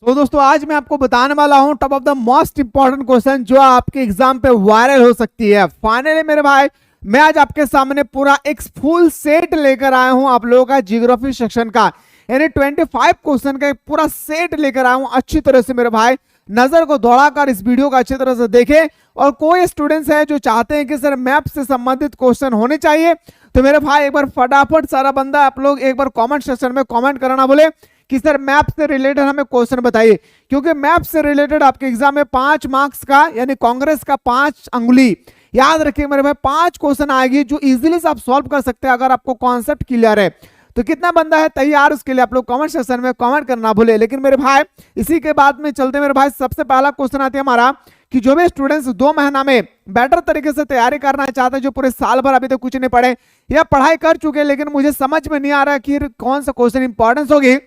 तो दोस्तों आज मैं आपको बताने वाला हूं top of the most important question जो आपके एग्जाम पे वायरल हो सकती है। फाइनली मेरे भाई मैं आज आपके सामने पूरा एक फुल सेट लेकर आया हूं आप लोगों का जियोग्राफी सेक्शन का, यानी 25 क्वेश्चन का एक पूरा सेट लेकर आया हूं। अच्छी तरह से मेरे भाई नजर को दौड़ाकर इस वीडियो को अच्छी तरह से देखें। और कोई स्टूडेंट्स है जो चाहते हैं कि सर मैप से संबंधित क्वेश्चन होने चाहिए, तो मेरे भाई एक बार फटाफट सारा बंदा आप लोग एक बार कमेंट सेक्शन में कमेंट करना बोले कि सर मैप से रिलेटेड हमें क्वेश्चन बताइए, क्योंकि मैप से रिलेटेड आपके एग्जाम में 5 मार्क्स का यानी कांग्रेस का 5 अंगुली याद रखिए मेरे भाई 5 क्वेश्चन आएगी जो इजीली से आप सॉल्व कर सकते हैं अगर आपको कॉन्सेप्ट क्लियर है। तो कितना बंदा है तैयार उसके लिए आप लोग कमेंट सेक्शन में कमेंट करना भूले। लेकिन मेरे भाई इसी के बाद में चलते मेरे भाई सबसे पहला क्वेश्चन आते हैं हमारा कि जो भी स्टूडेंट्स 2 महीना में बेटर तरीके से तैयारी करना चाहते हैं, जो पूरे साल भर अभी तक कुछ नहीं पढ़े या पढ़ाई कर चुके लेकिन मुझे समझ में नहीं आ रहा कि कौन सा क्वेश्चन इंपॉर्टेंस होगी,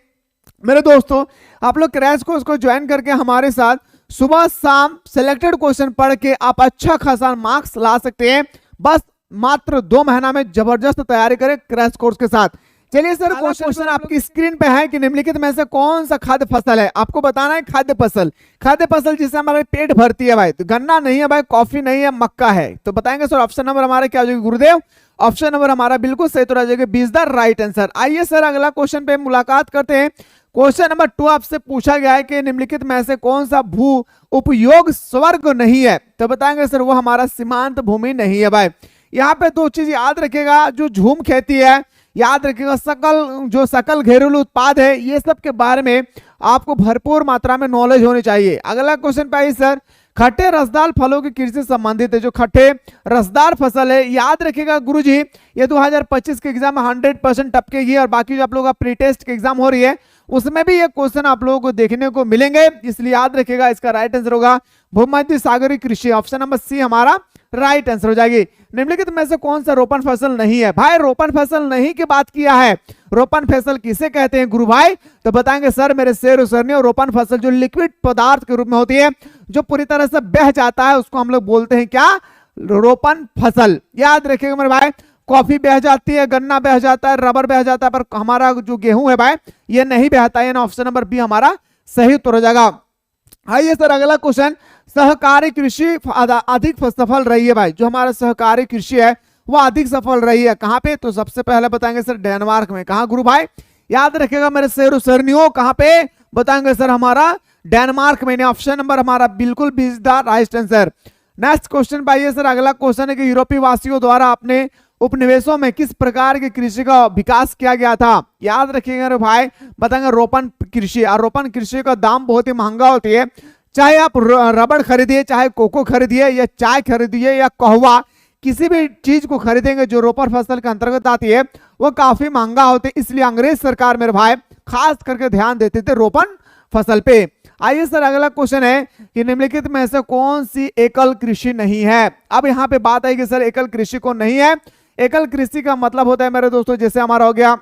मेरे दोस्तों आप लोग क्रैश कोर्स को ज्वाइन करके हमारे साथ सुबह शाम सिलेक्टेड क्वेश्चन पढ़ के आप अच्छा खासा मार्क्स ला सकते हैं। बस मात्र 2 महीना में जबरदस्त तैयारी करें क्रैश कोर्स के साथ। चलिए सर क्वेश्चन आपकी स्क्रीन पे है कि निम्नलिखित में से कौन सा खाद्य फसल है, आपको बताना है खाद्य फसल। खाद्य फसल जिससे हमारे पेट भरती है भाई, तो गन्ना नहीं है भाई, कॉफी नहीं है, मक्का है। तो बताएंगे सर ऑप्शन नंबर हमारा क्या हो जाएगा गुरुदेव? ऑप्शन नंबर हमारा बिल्कुल सही तो रह जाएगा 20 द राइट आंसर। आइए सर अगला क्वेश्चन पे मुलाकात करते हैं। क्वेश्चन नंबर 2 आपसे पूछा गया है कि निम्नलिखित में से कौन सा भू उपयोग स्वर्ग नहीं है, तो बताएंगे सर वो हमारा सीमांत भूमि नहीं है भाई। यहाँ पे 2 चीज याद रखेगा, जो झूम खेती है याद रखिएगा, सकल घरेलू उत्पाद है, ये सब के बारे में आपको भरपूर मात्रा में नॉलेज होनी चाहिए। अगला क्वेश्चन पे आइए सर, खट्टे रसदार फलों की कृषि से संबंधित है। जो खट्टे रसदार फसल है याद रखिएगा गुरुजी, ये 2025 के एग्जाम में 100% टपकेगी और बाकी जो आप लोगों का प्री टेस्ट के एग्जाम हो रही है उसमें भी ये क्वेश्चन आप लोगों को देखने को मिलेंगे, इसलिए याद रखिएगा इसका राइट आंसर होगा भूमध्य सागरीय कृषि। ऑप्शन नंबर सी हमारा राइट आंसर हो जाएगी। निम्नलिखित में से कौन सा रोपण फसल नहीं है? भाई रोपण फसल नहीं की बात किया है, रोपण फसल किसे कहते हैं गुरु भाई? तो बताएंगे सर मेरे शेर सरनी, रोपण फसल जो लिक्विड पदार्थ के रूप में होती है जो पूरी तरह से बह जाता है उसको हम लोग बोलते हैं क्या? रोपण फसल। याद रखिएगा मेरे भाई, कॉफी बह जाती है, गन्ना बह जाता है, रबर बह जाता है, पर हमारा जो गेहूं है भाई ये नहीं बहता है। ऑप्शन नंबर बी हमारा सही उत्तर हो जाएगा। आइए सर अगला क्वेश्चन, सहकारी कृषि अधिक सफल रही है भाई। जो हमारा सहकारी कृषि है वो अधिक सफल रही है कहां पे? तो सबसे पहले बताएंगे सर डेनमार्क में। कहां गुरु भाई? याद रखेगा मेरे शेर सरनियों, कहां पे? बताएंगे सर हमारा डेनमार्क में। ऑप्शन नंबर हमारा बिल्कुल 20 the right answer. Next question पाइए सर, अगला क्वेश्चन है कि यूरोपीय वासियों द्वारा अपने उपनिवेशों में किस प्रकार की कृषि का विकास किया गया था? याद रखिएगा भाई, बताएंगे रोपण कृषि। और रोपण कृषि का दाम बहुत ही महंगा होती है, चाहे आप रबड़ खरीदिए, चाहे कोको खरीदिए या चाय खरीदिए या कहवा, किसी भी चीज को खरीदेंगे जो रोपण फसल के अंतर्गत आती है वो काफी महंगा होते है, इसलिए अंग्रेज सरकार मेरे भाई खास करके ध्यान देते थे रोपण फसल पे। आइए सर अगला क्वेश्चन है कि निम्नलिखित में से कौन सी एकल कृषि नहीं है? अब यहाँ पे बात आई कि सर एकल कृषि को नहीं है। एकल कृषि का मतलब होता है मेरे दोस्तों जैसे हमारा हो गया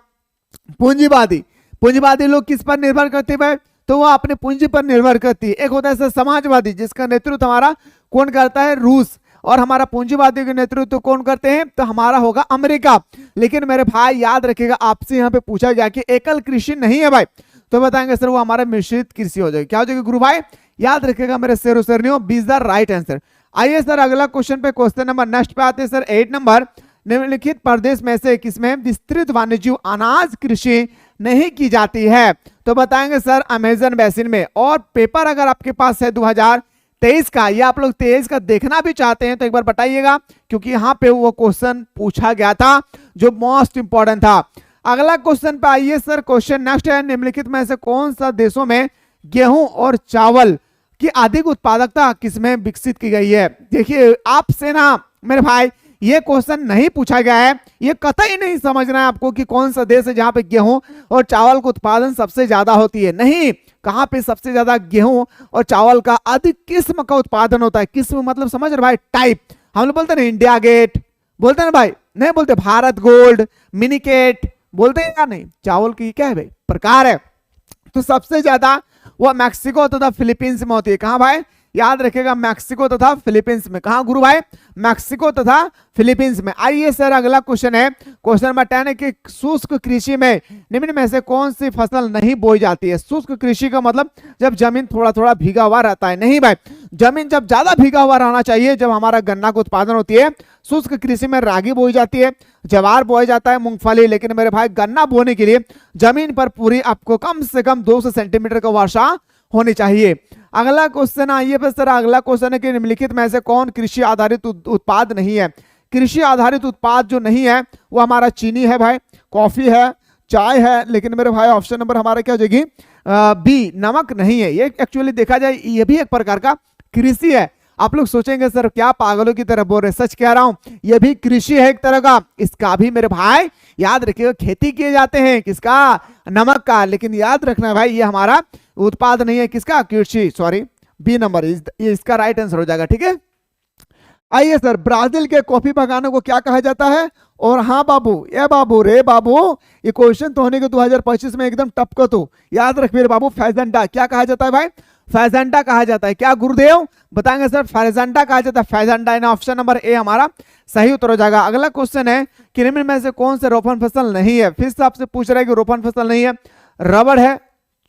पूंजीवादी। पूंजीवादी लोग किस पर निर्भर करते हैं? तो वो अपने पूंजी पर निर्भर करती है। एक होता है सर समाजवादी जिसका नेतृत्व हमारा कौन करता है? रूस। और हमारा पूंजीवादी के नेतृत्व कौन करते हैं? तो हमारा होगा अमेरिका। लेकिन मेरे भाई याद रखिएगा आपसे यहाँ पे पूछा गया कि एकल कृषि नहीं है भाई, तो बताएंगे सर वो हमारा मिश्रित कृषि हो जाएगी। क्या हो जाएगी गुरु भाई? याद रखिएगा मेरे शेर सरनियों 20 द राइट आंसर। आइए सर अगला क्वेश्चन पे क्वेश्चन नंबर नेक्स्ट पे आते हैं सर 8 नंबर, निम्नलिखित प्रदेश में से किसमें विस्तृत वाणिज्य अनाज कृषि नहीं की जाती है? तो बताएंगे सर अमेजन बेसिन में। और पेपर अगर आपके पास है 2023 का या आप लोग 23 का देखना भी चाहते हैं तो एक बार बताइएगा, क्योंकि यहाँ पे वो क्वेश्चन पूछा गया था जो मोस्ट इंपॉर्टेंट था। अगला क्वेश्चन पे आइए सर, क्वेश्चन नेक्स्ट है, निम्नलिखित में से कौन सा देशों में गेहूं और चावल की अधिक उत्पादकता किसमें विकसित की गई है? देखिए आपसे ना मेरे भाई ये क्वेश्चन नहीं पूछा गया है, ये कतई नहीं समझना है आपको कि कौन सा देश है जहां पे गेहूं और चावल का उत्पादन सबसे ज्यादा होती है। नहीं, कहां पे सबसे ज्यादा गेहूं और चावल का अधिक किस्म का उत्पादन होता है। किस्म मतलब समझ रहे भाई, टाइप। हम लोग बोलते हैं इंडिया गेट, बोलते हैं ना भाई, नहीं बोलते भारत गोल्ड, मिनीकेट बोलते हैं या नहीं? चावल की क्या है भाई? प्रकार है। तो सबसे ज्यादा वो मैक्सिको तथा फिलीपींस में होती है। कहां भाई? याद रखिएगा मैक्सिको तथा फिलीपींस में। कहां गुरु भाई? मैक्सिको तथा फिलीपींस में। आइए सर अगला क्वेश्चन है, क्वेश्चन नंबर 10 है कि शुष्क कृषि में निम्न में से कौन सी फसल नहीं बोई जाती है? शुष्क कृषि का मतलब जब जमीन थोड़ा थोड़ा भीगा हुआ रहता है। नहीं भाई, जमीन जब ज्यादा भीगा हुआ रहना चाहिए, जब हमारा गन्ना का उत्पादन होती है। शुष्क कृषि में रागी बोई जाती है, ज्वार बोया जाता है, मूंगफली। लेकिन मेरे भाई गन्ना बोने के लिए जमीन पर पूरी आपको कम से कम 200 सेंटीमीटर का वर्षा होनी चाहिए। अगला क्वेश्चन आइए पे सर, अगला क्वेश्चन है कि निम्नलिखित में से कौन कृषि आधारित उत्पाद नहीं है? कृषि आधारित उत्पाद जो नहीं है वो हमारा चीनी है भाई, कॉफी है, चाय है। लेकिन मेरे भाई ऑप्शन नंबर हमारा क्या हो जाएगी? बी, नमक नहीं है। ये एक्चुअली देखा जाए ये भी एक प्रकार का कृषि है। आप लोग सोचेंगे सर क्या पागलों की तरह बोल रहे, सच कह रहा हूं, ये भी कृषि है एक तरह का। इसका भी मेरे भाई याद रखिएगा खेती किए जाते हैं, किसका? नमक का। लेकिन याद रखना भाई ये हमारा उत्पाद नहीं है, किसका? कृषि, सॉरी बी नंबर ये इसका राइट आंसर हो जाएगा। ठीक है, आइए सर, ब्राजील के कॉफी बागानों को क्या कहा जाता है? और हाँ बाबू, ये बाबू रे बाबू, ये क्वेश्चन तो होने के 2025 में एकदम टपको तो याद रख मेरे बाबू, फैजेंडा। क्या कहा जाता है भाई? फैजेंडा कहा जाता है। क्या गुरुदेव बताएंगे सर? फैजेंडा कहा जाता है, फैजेंडा। इन ऑप्शन नंबर ए हमारा सही उत्तर हो जाएगा। अगला क्वेश्चन है कि निम्न में से कौन से रोपण फसल नहीं है? फिर से आपसे पूछ रहा है कि रोपण फसल नहीं है। रबड़ है,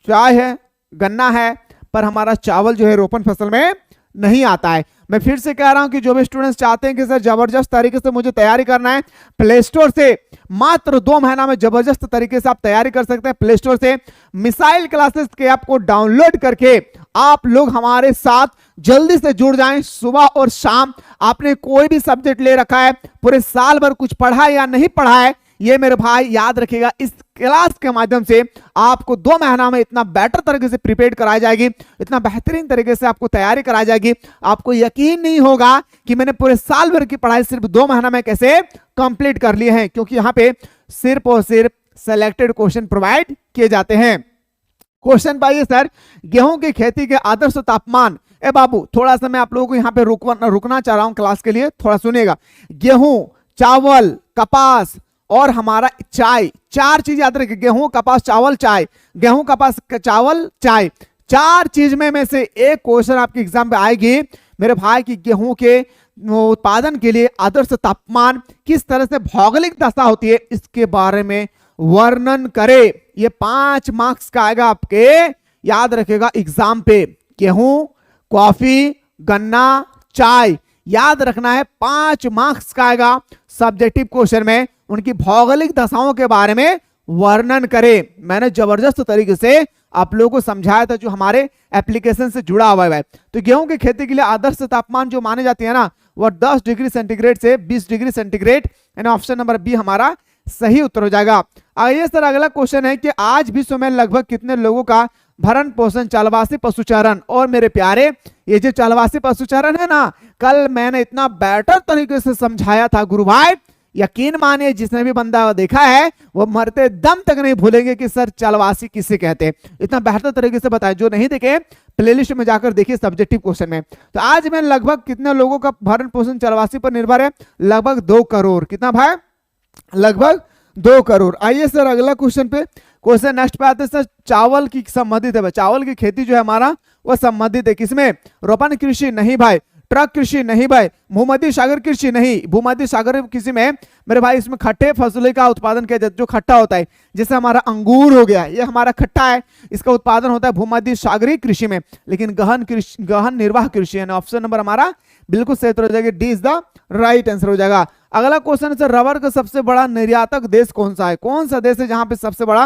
चाय है, गन्ना है, पर हमारा चावल जो है रोपण फसल में नहीं आता है। मैं फिर से कह रहा हूं कि जो भी स्टूडेंट्स चाहते हैं कि सर जबरदस्त तरीके से मुझे तैयारी करना है, प्ले स्टोर से मात्र 2 महीना में जबरदस्त तरीके से आप तैयारी कर सकते हैं। प्ले स्टोर से मिसाइल क्लासेस के ऐप को डाउनलोड करके आप लोग हमारे साथ जल्दी से जुड़ जाएं। सुबह और शाम आपने कोई भी सब्जेक्ट ले रखा है, पूरे साल भर कुछ पढ़ा है या नहीं पढ़ा है, ये मेरे भाई याद रखिएगा, इस क्लास के माध्यम से आपको 2 महीना में इतना बेटर तरीके से प्रिपेयर कराई जाएगी, इतना बेहतरीन तरीके से आपको तैयारी कराई जाएगी। आपको यकीन नहीं होगा कि मैंने पूरे साल भर की पढ़ाई सिर्फ 2 महीना में कैसे कंप्लीट कर लिए हैं, क्योंकि यहाँ पे सिर्फ और सिर्फ सिलेक्टेड क्वेश्चन प्रोवाइड किए जाते हैं। क्वेश्चन पाइए सर, गेहूं की खेती के आदर्श तापमान। ए बाबू थोड़ा सा मैं आप लोगों को यहाँ पे रुकना चाह रहा हूं क्लास के लिए, थोड़ा सुनिएगा। गेहूं, चावल, कपास और हमारा चाय, 4 चीज याद रखिए। गेहूं, कपास, चावल, चाय। गेहूं, कपास, चावल, चाय, 4 चीज में से एक क्वेश्चन आपके एग्जाम पे आएगी मेरे भाई कि गेहूं के उत्पादन के लिए आदर्श तापमान किस तरह से भौगोलिक दशा होती है, इसके बारे में वर्णन करे। ये 5 मार्क्स का आएगा आपके, याद रखिएगा एग्जाम पे। गेहूं, कॉफी, गन्ना, चाय, याद रखना है 5 मार्क्स का आएगा सब्जेक्टिव क्वेश्चन में। उनकी भौगोलिक दशाओं के बारे में वर्णन करे। मैंने जबरदस्त तरीके से आप लोगों को समझाया था जो हमारे एप्लीकेशन से जुड़ा हुआ है। तो गेहूं की खेती के लिए आदर्श तापमान जो माने जाती है ना, वो 10 डिग्री सेंटीग्रेड से 20 डिग्री सेंटीग्रेड। यानी ऑप्शन नंबर बी हमारा सही उत्तर हो जाएगा। आइए सर अगला क्वेश्चन है कि आज विश्व में लगभग कितने लोगों का भरण पोषण चालवासी पशुचारण। और मेरे प्यारे ये जो चालवासी पशुचारण है ना, कल मैंने इतना बेटर तरीके से समझाया था गुरु भाई, यकीन मानिए जिसने भी बंदा देखा है वो मरते दम तक नहीं भूलेंगे कि सर चालवासी किसे कहते हैं। इतना बेहतर तरीके से बताया। जो नहीं देखे प्लेलिस्ट में जाकर देखिए सब्जेक्टिव क्वेश्चन में। तो आज में लगभग कितने लोगों का भरण पोषण चालवासी पर निर्भर है? लगभग 2 करोड़। कितना भाई? लगभग 2 करोड़। आइए सर अगला क्वेश्चन पे, क्वेश्चन नेक्स्ट पे आते हैं सर। चावल की संबंधित है, चावल की खेती जो है हमारा वो संबंधित है किसमें? रोपण कृषि नहीं भाई, ट्रक कृषि नहीं भाई, भूमध्य सागर कृषि नहीं। भूमध्य सागर कृषि में मेरे भाई इसमें खट्टे फसलों का उत्पादन किया जाता है, जो खट्टा होता है, जैसे हमारा अंगूर हो गया, ये हमारा खट्टा है, इसका उत्पादन होता है भूमध्य सागरीय कृषि में। लेकिन गहन निर्वाह कृषि है। ऑप्शन नंबर हमारा बिल्कुल सही उत्तर हो जाएगा, D is the right answer हो जाएगा। अगला क्वेश्चन है सर, रबर का सबसे बड़ा निर्यातक देश कौन सा है? कौन सा देश है जहां पे सबसे बड़ा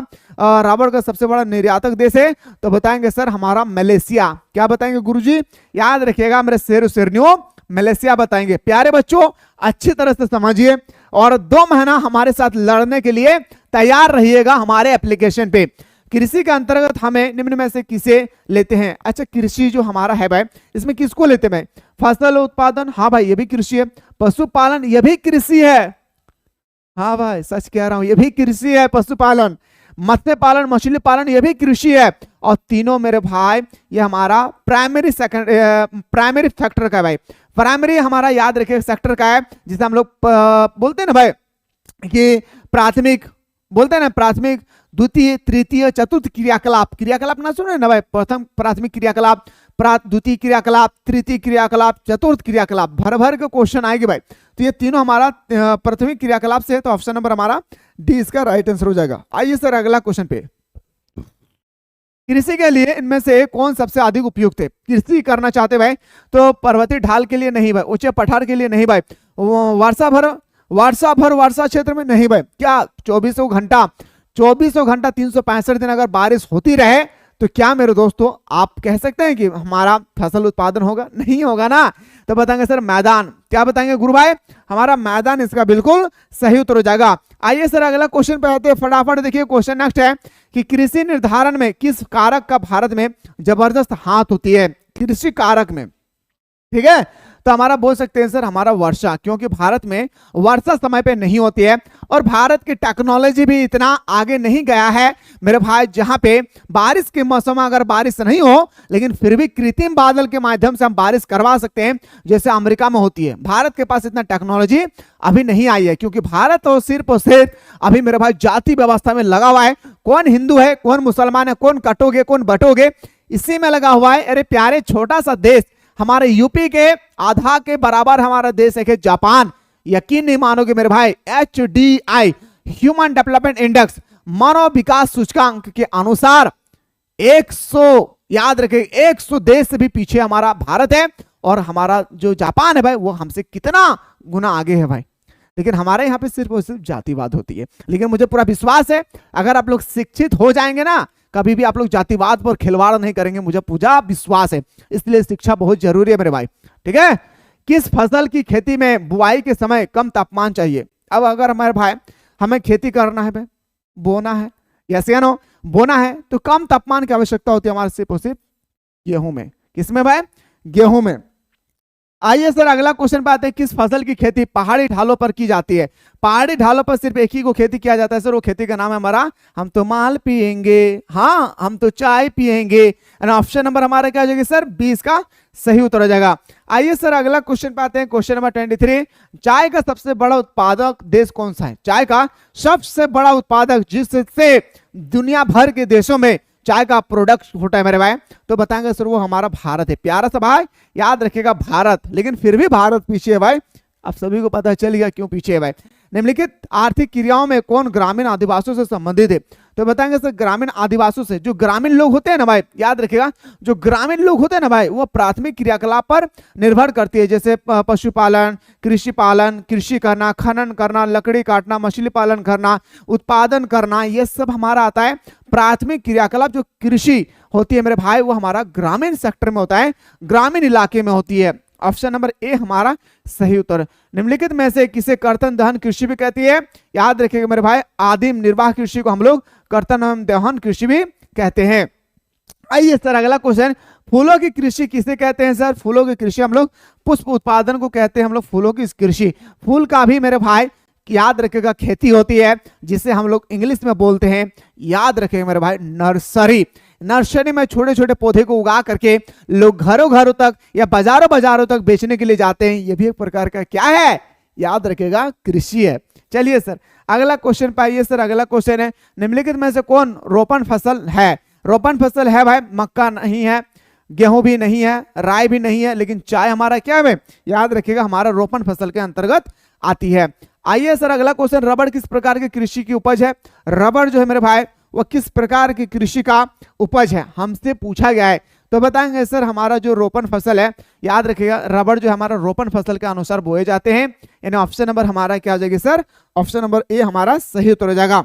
रबर का सबसे बड़ा निर्यातक देश है? तो बताएंगे सर हमारा मलेशिया। क्या बताएंगे गुरुजी? याद रखिएगा मेरे शेर शेरनियों, मलेशिया बताएंगे। प्यारे बच्चों अच्छी तरह से समझिए और 2 महीना हमारे साथ लड़ने के लिए तैयार रहिएगा हमारे एप्लीकेशन पे। कृषि के अंतर्गत हमें निम्न में से किसे लेते हैं? अच्छा कृषि जो हमारा है भाई, इसमें किसको लेते हैं भाई? फसल उत्पादन, हाँ भाई ये भी कृषि है। पशुपालन, ये भी कृषि है, हाँ भाई सच कह रहा हूं ये भी कृषि है। पशुपालन, मत्स्य पालन, मछली पालन, ये भी कृषि है। और तीनों मेरे भाई ये हमारा प्राइमरी फैक्टर का है भाई। प्राइमरी हमारा याद रखिए सेक्टर का है, जिसे हम लोग बोलते हैं ना भाई कि प्राथमिक बोलते हैं ना, प्राथमिक, द्वितीय, तृतीय, चतुर्थ क्रियाकलाप। क्रियाकलाप ना सुने ना भाई, प्रथम प्राथमिक क्रियाकलाप, द्वितीय क्रियाकलाप, तृतीय क्रियाकलाप, चतुर्थ क्रियाकलाप, भर भर के क्वेश्चन आएंगे भाई। तो ये तीनों हमारा प्राथमिक क्रियाकलाप से है, तो ऑप्शन नंबर हमारा डी इसका राइट आंसर हो जाएगा। आइए सर अगला क्वेश्चन पे, कृषि के लिए इनमें से कौन सबसे अधिक उपयुक्त है? कृषि करना चाहते भाई तो पर्वतीय ढाल के लिए नहीं भाई, ऊंचे पठार के लिए नहीं भाई, वर्षा क्षेत्र में नहीं भाई। क्या 2400 घंटा 365 दिन अगर बारिश होती रहे तो क्या मेरे दोस्तों आप कह सकते हैं कि हमारा फसल उत्पादन होगा? नहीं होगा ना। तो बताएंगे सर मैदान। क्या बताएंगे गुरु भाई? हमारा मैदान इसका बिल्कुल सही उत्तर हो जाएगा। आइए सर अगला क्वेश्चन पे आते हैं फटाफट। देखिए क्वेश्चन नेक्स्ट है कि कृषि निर्धारण में किस कारक का भारत में जबरदस्त हाथ होती है? कृषि कारक में, ठीक है, तो हमारा बोल सकते हैं सर हमारा वर्षा, क्योंकि भारत में वर्षा समय पे नहीं होती है और भारत की टेक्नोलॉजी भी इतना आगे नहीं गया है मेरे भाई, जहां पे बारिश के मौसम में अगर बारिश नहीं हो लेकिन फिर भी कृत्रिम बादल के माध्यम से हम बारिश करवा सकते हैं जैसे अमेरिका में होती है। भारत के पास इतना टेक्नोलॉजी अभी नहीं आई है, क्योंकि भारत और सिर्फ अभी मेरे भाई जाति व्यवस्था में लगा हुआ है। कौन हिंदू है, कौन मुसलमान है, कौन कटोगे, कौन बटोगे, इसी में लगा हुआ है। अरे प्यारे छोटा सा देश, हमारे यूपी के आधा के बराबर हमारा देश है जापान। यकीन नहीं मानोगे मेरे भाई, HDI ह्यूमन डेवलपमेंट इंडेक्स मानव विकास सूचकांक के अनुसार 100, याद रखें 100 देश से भी पीछे हमारा भारत है। और हमारा जो जापान है भाई वो हमसे कितना गुना आगे है भाई। लेकिन हमारे यहाँ पे सिर्फ और सिर्फ जातिवाद होती है। लेकिन मुझे पूरा विश्वास है अगर आप लोग शिक्षित हो जाएंगे ना, कभी भी आप लोग जातिवाद पर खिलवाड़ नहीं करेंगे, मुझे पूरा विश्वास है। इसलिए शिक्षा बहुत जरूरी है मेरे भाई, ठीक है। किस फसल की खेती में बुआई के समय कम तापमान चाहिए? अब अगर हमारे भाई हमें खेती करना है भाई, बोना है, यस या नो, बोना है तो कम तापमान की आवश्यकता होती है हमारे सिर्फ और सिर्फ गेहूं में। किसमें भाई? गेहूं में। आइए सर अगला क्वेश्चन पे आते हैं। किस फसल की खेती पहाड़ी ढालों पर की जाती है? पहाड़ी ढालों पर सिर्फ एक ही को खेती किया जाता है सर, वो खेती का नाम है हमारा हम तो माल पिएंगे, हाँ हम तो चाय पिएंगे। ऑप्शन नंबर हमारा क्या हो जाएगा सर? 20 का सही उत्तर हो जाएगा। आइए सर अगला क्वेश्चन पे आते हैं, क्वेश्चन नंबर 23। चाय का सबसे बड़ा उत्पादक देश कौन सा है? चाय का सबसे बड़ा उत्पादक जिससे दुनिया भर के देशों में चाय का प्रोडक्ट होता है मेरे भाई, तो बताएंगे सर वो हमारा भारत है। प्यारा सा भाई याद रखिएगा भारत। लेकिन फिर भी भारत पीछे है भाई, आप सभी को पता चल गया क्यों पीछे है भाई। निम्नलिखित आर्थिक क्रियाओं में कौन ग्रामीण आदिवासियों से संबंधित है? तो बताएंगे सर ग्रामीण आदिवासियों से। जो ग्रामीण लोग होते हैं ना भाई, याद रखिएगा जो ग्रामीण लोग होते हैं ना भाई, वो प्राथमिक क्रियाकलाप पर निर्भर करती है, जैसे पशुपालन, कृषि पालन, कृषि करना, खनन करना, लकड़ी काटना, मछली पालन करना, उत्पादन करना, ये सब हमारा आता है प्राथमिक क्रियाकलाप। जो कृषि होती है मेरे भाई वो हमारा ग्रामीण सेक्टर में होता है, ग्रामीण इलाके में होती है। ऑप्शन नंबर ए हमारा सही उत्तर। निम्नलिखित में से किसे कर्तन दहन कृषि भी कहती है? याद रखिएगा मेरे भाई आदिम निर्वाह कृषि को हम लोग कर्तन एवं दहन कृषि भी कहते हैं। आइए सर अगला क्वेश्चन, फूलों की कृषि किसे कहते हैं सर? फूलों की कृषि हम लोग पुष्प उत्पादन को कहते हैं, हम लोग फूलों की कृषि। फूल का भी मेरे भाई याद रखिएगा खेती होती है जिसे हम लोग इंग्लिश में बोलते हैं, याद रखिएगा मेरे भाई नर्सरी। नर्सरी में छोटे छोटे पौधे को उगा करके लोग घरों घरों तक या बाजारों बाजारों तक बेचने के लिए जाते हैं। ये भी एक प्रकार का क्या है? याद रखिएगा कृषि है। चलिए सर अगला क्वेश्चन पाइए सर। अगला क्वेश्चन है निम्नलिखित में से कौन रोपण फसल है? रोपण फसल है भाई मक्का नहीं है, गेहूं भी नहीं है, राई भी नहीं है, लेकिन चाय हमारा क्या है? याद रखिएगा हमारा रोपण फसल के अंतर्गत आती है। आइए सर अगला क्वेश्चन, रबड़ किस प्रकार की कृषि की उपज है? रबड़ जो है मेरे भाई वो किस प्रकार की कृषि का उपज है हमसे पूछा गया है, तो बताएंगे सर हमारा जो रोपण फसल है, याद रखिएगा रबड़ जो हमारा रोपण फसल के अनुसार बोए जाते हैं। यानी ऑप्शन नंबर हमारा क्या हो जाएगी सर? ऑप्शन नंबर ए हमारा सही उत्तर हो जाएगा।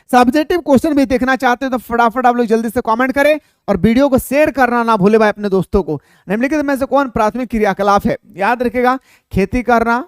सब्जेक्टिव क्वेश्चन भी देखना चाहते हैं तो फटाफट आप लोग जल्दी से कमेंट करें और वीडियो को शेयर करना ना भूले भाई अपने दोस्तों को। निम्नलिखित में से कौन प्राथमिक क्रियाकलाप है? याद रखिएगा खेती करना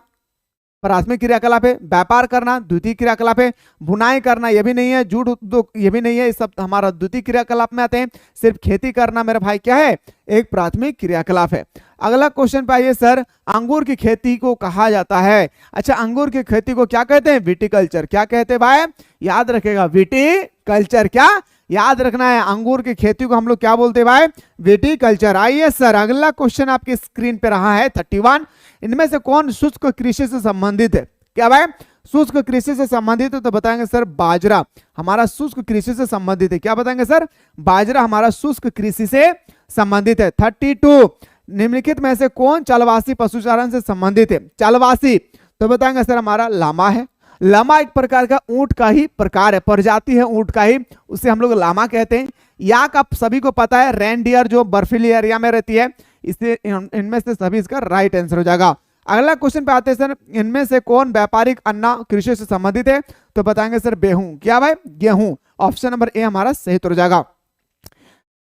प्राथमिक क्रियाकलाप है, व्यापार करना द्वितीय क्रियाकलाप है, बुनाई करना ये भी नहीं है, जूट उद्योग ये भी नहीं है, ये सब हमारा द्वितीय क्रियाकलाप में आते हैं। सिर्फ खेती करना मेरा भाई क्या है? एक प्राथमिक क्रियाकलाप है। अगला क्वेश्चन पे आइए सर, अंगूर की खेती को कहा जाता है? अच्छा अंगूर की खेती को क्या कहते हैं? विटिकल्चर। क्या कहते हैं भाई? याद रखेगा विटिकल्चर। क्या याद रखना है? अंगूर की खेती को हम लोग क्या बोलते हैं भाई? विटिकल्चर। आइए सर अगला क्वेश्चन आपकी स्क्रीन पे रहा है 31। इनमें से कौन शुष्क कृषि से संबंधित है? क्या भाई? शुष्क कृषि से संबंधित है तो बताएंगे सर बाजरा हमारा शुष्क कृषि से संबंधित है। क्या बताएंगे सर? बाजरा हमारा शुष्क कृषि से संबंधित है। 32 निम्नलिखित में से कौन चलवासी पशुचारण से संबंधित है? चलवासी तो बताएंगे सर हमारा लामा है। लामा एक प्रकार का ऊंट का ही प्रकार है, प्रजाति है ऊंट का ही, उसे हम लोग लामा कहते हैं। याक आप सभी को पता है रेनडियर जो बर्फीली एरिया में रहती है, इससे इनमें से सभी इसका राइट आंसर हो जाएगा। अगला क्वेश्चन पे आते हैं सर, इनमें से कौन व्यापारिक अन्ना कृषि से संबंधित है? तो बताएंगे सर गेहूं। क्या भाई? गेहूं। ऑप्शन नंबर ए हमारा सही उत्तर हो जाएगा।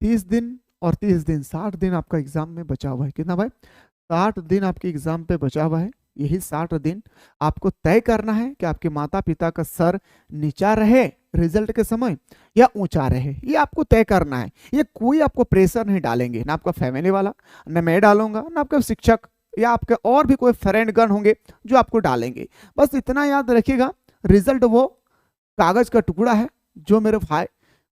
30 दिन और 30 दिन 60 दिन आपका एग्जाम में बचा हुआ है। कितना भाई? 60 दिन आपके एग्जाम पे बचा हुआ है। यही 60 दिन आपको तय करना है कि आपके माता पिता का सर नीचा रहे रिजल्ट के समय या ऊंचा रहे, ये आपको तय करना है। ये कोई आपको प्रेशर नहीं डालेंगे, ना आपका फैमिली वाला, ना मैं डालूंगा, ना आपका शिक्षक या आपके और भी कोई फ्रेंड गण होंगे जो आपको डालेंगे। बस इतना याद रखिएगा, रिजल्ट वो कागज का टुकड़ा है जो मेरे भाई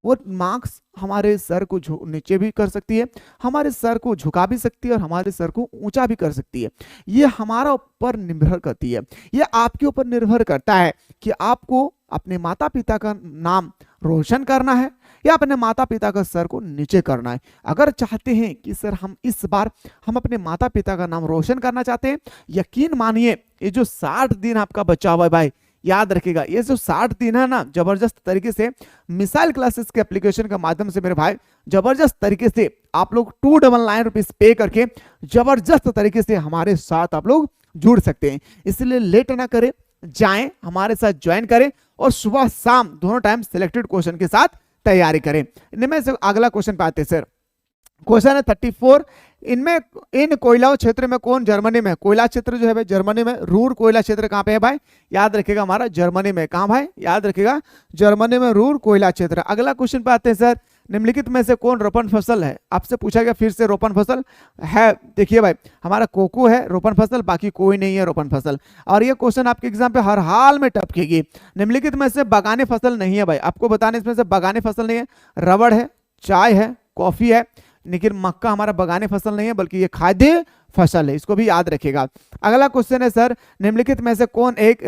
वो मार्क्स हमारे सर को नीचे भी कर सकती है, हमारे सर को झुका भी सकती है और हमारे सर को ऊंचा भी कर सकती है। ये हमारा ऊपर निर्भर करती है, ये आपके ऊपर निर्भर करता है कि आपको अपने माता पिता का नाम रोशन करना है या अपने माता पिता का सर को नीचे करना है। अगर चाहते हैं कि सर हम इस बार हम अपने माता पिता का नाम रोशन करना चाहते हैं, यकीन मानिए ये जो 60 दिन आपका बचा हुआ है भाई, याद रखिएगा ये जो 60 दिन है ना, जबरदस्त तरीके से मिसाइल क्लासेस के एप्लीकेशन के माध्यम से मेरे भाई जबरदस्त तरीके से आप लोग 299 रुपीज पे करके जबरदस्त तरीके से हमारे साथ आप लोग जुड़ सकते हैं। इसलिए लेट ना करें, जाएं हमारे साथ ज्वाइन करें और सुबह शाम दोनों टाइम सिलेक्टेड क्वेश्चन के साथ तैयारी करें। इनमें से अगला क्वेश्चन पे आते हैं सर। क्वेश्चन है 34, इनमें इन कोयला क्षेत्र में कौन जर्मनी में? कोयला क्षेत्र जो है भाई जर्मनी में, रूर कोयला क्षेत्र कहां पे है भाई? याद रखिएगा हमारा जर्मनी में। कहां भाई? याद रखिएगा जर्मनी में रूर कोयला क्षेत्र। अगला क्वेश्चन पे आते हैं सर, निम्नलिखित में से कौन रोपण फसल है? आपसे पूछा गया फिर से रोपण फसल है। देखिए भाई हमारा कोको है रोपण फसल, बाकी कोई नहीं है रोपण फसल। और ये क्वेश्चन आपके एग्जाम पे हर हाल में टपकेगी। निम्नलिखित में से बागानी फसल नहीं है भाई, आपको बताने इसमें से बागानी फसल नहीं है। रबड़ है, चाय है, कॉफी है, लेकिन मक्का हमारा बागानी फसल नहीं है बल्कि ये खाद्य फसल है, इसको भी याद रखिएगा। अगला क्वेश्चन है सर, निम्नलिखित में से कौन एक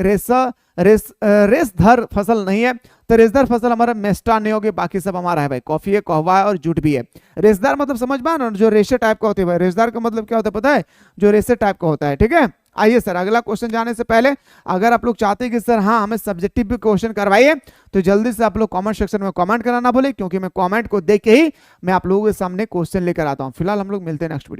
रेसधर फसल नहीं है? तो रेसधर फसल हमारा मेस्टा नहीं होगी, बाकी सब हमारा है भाई, कॉफी है, कहवा है और जूट भी है। रेसदार मतलब समझ पाए ना, जो रेशे टाइप का होता है भाई, रेसदार का मतलब क्या होता है पता है? जो रेशे टाइप का होता है। ठीक है, आइए सर अगला क्वेश्चन जाने से पहले अगर आप लोग चाहते हैं कि सर हाँ हमें सब्जेक्टिव भी क्वेश्चन करवाइए तो जल्दी से आप लोग कमेंट सेक्शन में कमेंट करना ना भूले, क्योंकि मैं कमेंट को देख के ही मैं आप लोगों के सामने क्वेश्चन लेकर आता हूं। फिलहाल हम लोग मिलते हैं नेक्स्ट वीडियो।